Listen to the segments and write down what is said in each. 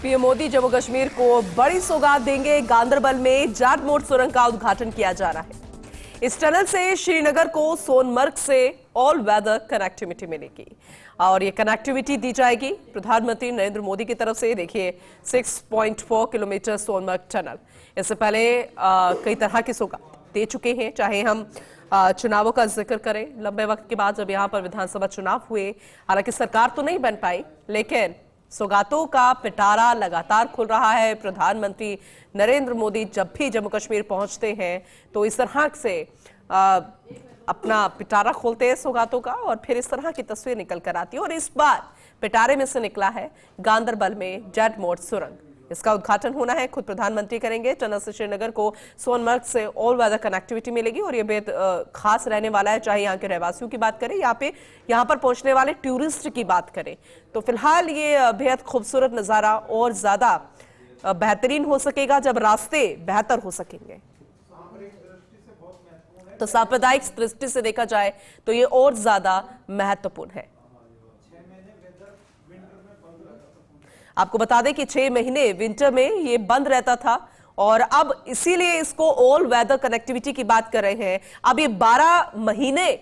PM Modi Jammu Kashmir को बड़ी सौगात देंगे। गांदरबल में जाट मोड़ सुरंग का उद्घाटन किया जा रहा है। इस टनल से श्रीनगर को सोनमर्ग से ऑल वेदर कनेक्टिविटी मिलेगी और ये कनेक्टिविटी दी जाएगी प्रधानमंत्री नरेंद्र मोदी की तरफ से। देखिए 6.4 किलोमीटर सोनमर्ग टनल इससे पहले कई तरह की सौगात दे चुके हैं। चाहे हम चुनावों का जिक्र करें, लंबे वक्त के बाद जब यहां पर विधानसभा चुनाव हुए, हालांकि सरकार तो नहीं बन पाई, लेकिन सौगातों का पिटारा लगातार खुल रहा है। प्रधानमंत्री नरेंद्र मोदी जब भी जम्मू कश्मीर पहुंचते हैं तो इस तरह से अपना पिटारा खोलते हैं सौगातों का और फिर इस तरह की तस्वीर निकल कर आती है। और इस बार पिटारे में से निकला है गांदरबल में जाट मोड़ सुरंग। इसका उद्घाटन होना है, खुद प्रधानमंत्री करेंगे। टनल से श्रीनगर को सोनमर्ग से ऑल वेदर कनेक्टिविटी मिलेगी और ये बेहद खास रहने वाला है। चाहे यहाँ के रहवासियों की बात करें, यहाँ पर पहुंचने वाले टूरिस्ट की बात करें, तो फिलहाल ये बेहद खूबसूरत नज़ारा और ज्यादा बेहतरीन हो सकेगा जब रास्ते बेहतर हो सकेंगे। तो सांप्रदायिक दृष्टि से देखा जाए तो ये और ज्यादा महत्वपूर्ण है। आपको बता दें कि 6 महीने विंटर में ये बंद रहता था और अब इसीलिए इसको ऑल वेदर कनेक्टिविटी की बात कर रहे हैं। अब ये 12 महीने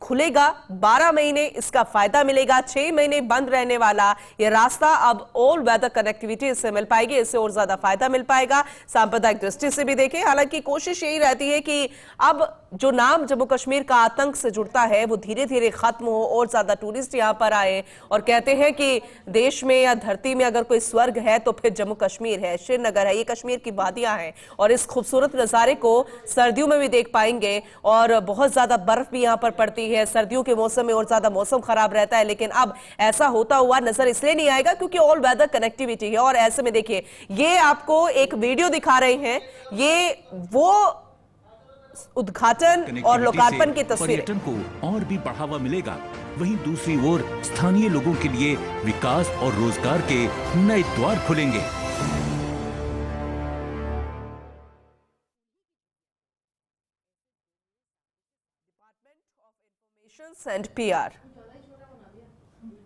खुलेगा, 12 महीने इसका फायदा मिलेगा। 6 महीने बंद रहने वाला ये रास्ता अब ऑल वेदर कनेक्टिविटी इससे मिल पाएगी, इससे और ज्यादा फायदा मिल पाएगा। सांप्रदायिक दृष्टि से भी देखें, हालांकि कोशिश यही रहती है कि अब जो नाम जम्मू कश्मीर का आतंक से जुड़ता है वो धीरे धीरे खत्म हो और ज्यादा टूरिस्ट यहां पर आए। और कहते हैं कि देश में या धरती में अगर कोई स्वर्ग है तो फिर जम्मू कश्मीर है, श्रीनगर है, ये कश्मीर की वादियां हैं। और इस खूबसूरत नजारे को सर्दियों में भी देख पाएंगे और बहुत ज्यादा बर्फ भी यहां पर पड़ती है। सर्दियों के मौसम में और ज्यादा मौसम खराब रहता है, लेकिन अब ऐसा होता हुआ नजर इसलिए नहीं आएगा क्योंकि ऑल वेदर कनेक्टिविटी है। और ऐसे में देखिए, ये आपको एक वीडियो दिखा रहे हैं, ये वो उद्घाटन और लोकार्पण की तस्वीर। पर्यटन को और भी बढ़ावा मिलेगा, वहीं दूसरी ओर स्थानीय लोगों के लिए विकास और रोजगार के नए द्वार खुलेंगे। एंड पीआर,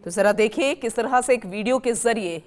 तो जरा देखिए किस तरह से एक वीडियो के जरिए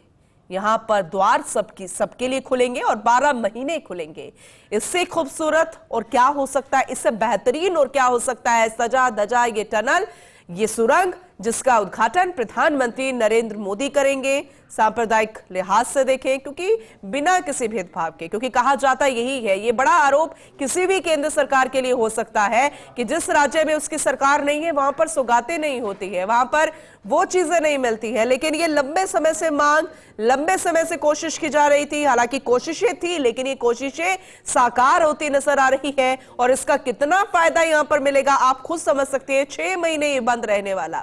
यहां पर द्वार सबके लिए खुलेंगे और 12 महीने खुलेंगे। इससे खूबसूरत और क्या हो सकता है, इससे बेहतरीन और क्या हो सकता है। सजा धजा ये टनल, ये सुरंग जिसका उद्घाटन प्रधानमंत्री नरेंद्र मोदी करेंगे। सांप्रदायिक लिहाज से देखें, क्योंकि बिना किसी भेदभाव के, क्योंकि कहा जाता यही है, ये बड़ा आरोप किसी भी केंद्र सरकार के लिए हो सकता है कि जिस राज्य में उसकी सरकार नहीं है वहां पर सौगातें नहीं होती है, वहां पर वो चीजें नहीं मिलती है। लेकिन ये लंबे समय से मांग, लंबे समय से कोशिश की जा रही थी। हालांकि कोशिशें थी, लेकिन ये कोशिशें साकार होती नजर आ रही है और इसका कितना फायदा यहां पर मिलेगा आप खुद समझ सकते हैं। 6 महीने ये बंद रहने वाला,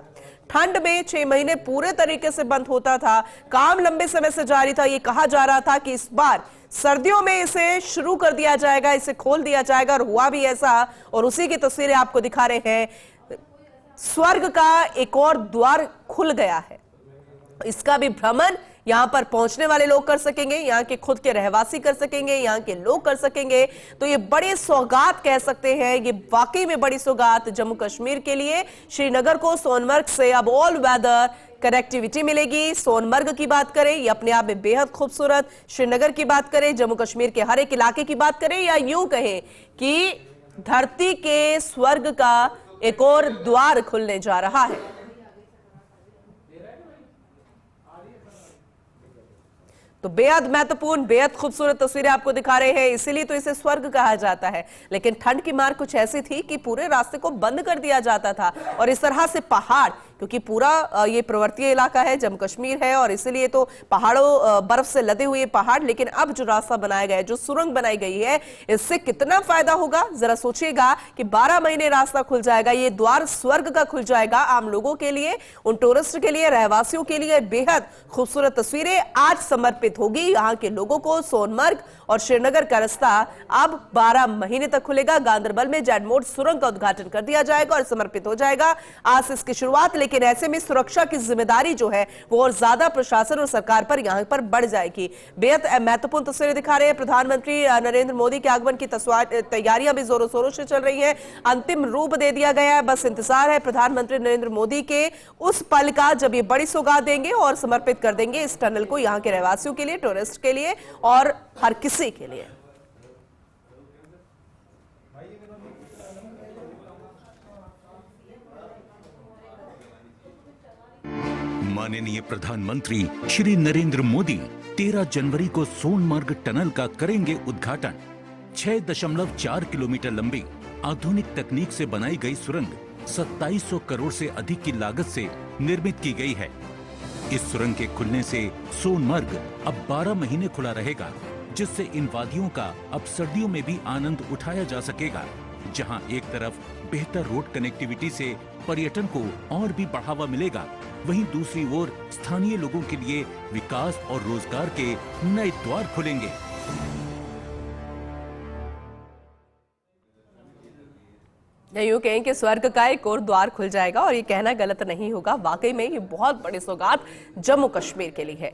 ठंड में 6 महीने पूरे तरीके से बंद होता था, काम लंबे समय से जारी था। ये कहा जा रहा था कि इस बार सर्दियों में इसे शुरू कर दिया जाएगा, इसे खोल दिया जाएगा, और हुआ भी ऐसा। और उसी की तस्वीरें आपको दिखा रहे हैं। स्वर्ग का एक और द्वार खुल गया है, इसका भी भ्रमण यहां पर पहुंचने वाले लोग कर सकेंगे, यहां के खुद के रहवासी कर सकेंगे, यहां के लोग कर सकेंगे। तो ये बड़ी सौगात कह सकते हैं, ये वाकई में बड़ी सौगात जम्मू कश्मीर के लिए। श्रीनगर को सोनमर्ग से अब ऑल वेदर कनेक्टिविटी मिलेगी। सोनमर्ग की बात करें, ये अपने आप में बेहद खूबसूरत, श्रीनगर की बात करें, जम्मू कश्मीर के हर एक इलाके की बात करें, या यूं कहें कि धरती के स्वर्ग का एक और द्वार खुलने जा रहा है। तो बेहद महत्वपूर्ण, बेहद खूबसूरत तस्वीरें आपको दिखा रहे हैं, इसीलिए तो इसे स्वर्ग कहा जाता है। लेकिन ठंड की मार कुछ ऐसी थी कि पूरे रास्ते को बंद कर दिया जाता था। और इस तरह से पहाड़, क्योंकि पूरा ये पर्वतीय इलाका है, जम्मू कश्मीर है, और इसीलिए तो पहाड़ों, बर्फ से लदे हुए पहाड़। लेकिन अब जो रास्ता बनाया गया है, जो सुरंग बनाई गई है, इससे कितना फायदा होगा जरा सोचिएगा कि 12 महीने रास्ता खुल जाएगा, ये द्वार स्वर्ग का खुल जाएगा आम लोगों के लिए, उन टूरिस्ट के लिए, रहवासियों के लिए। बेहद खूबसूरत तस्वीरें आज समर्पित होगी यहां के लोगों को। सोनमर्ग और श्रीनगर का रास्ता अब 12 महीने तक खुलेगा। गांदरबल में जाट मोड़ सुरंग का उद्घाटन कर दिया जाएगा और समर्पित हो जाएगा। आज इसकी शुरुआत लेकिन ऐसे में सुरक्षा की जिम्मेदारी जो है वो और ज्यादा प्रशासन और सरकार पर यहां पर बढ़ जाएगी। बेहद महत्वपूर्ण तस्वीरें दिखा रहे हैं। प्रधानमंत्री नरेंद्र मोदी के आगमन की तैयारियां भी जोरों शोरों से चल रही है। अंतिम रूप दे दिया गया है, बस इंतजार है प्रधानमंत्री नरेंद्र मोदी के उस पल का जब ये बड़ी सौगात देंगे और समर्पित कर देंगे इस टनल को यहां के रहवासियों के लिए, टूरिस्ट के लिए और हर किसी के लिए। माननीय प्रधानमंत्री श्री नरेंद्र मोदी 13 जनवरी को सोनमार्ग टनल का करेंगे उद्घाटन। 6.4 किलोमीटर लंबी आधुनिक तकनीक से बनाई गई सुरंग 2700 करोड़ से अधिक की लागत से निर्मित की गई है। इस सुरंग के खुलने से सोनमार्ग अब 12 महीने खुला रहेगा, जिससे इन वादियों का अब सर्दियों में भी आनंद उठाया जा सकेगा। जहां एक तरफ बेहतर रोड कनेक्टिविटी से पर्यटन को और भी बढ़ावा मिलेगा, वहीं दूसरी ओर स्थानीय लोगों के लिए विकास और रोजगार के नए द्वार खुलेंगे। यूं कहें कि स्वर्ग का एक और द्वार खुल जाएगा और ये कहना गलत नहीं होगा। वाकई में ये बहुत बड़ी सौगात जम्मू कश्मीर के लिए है।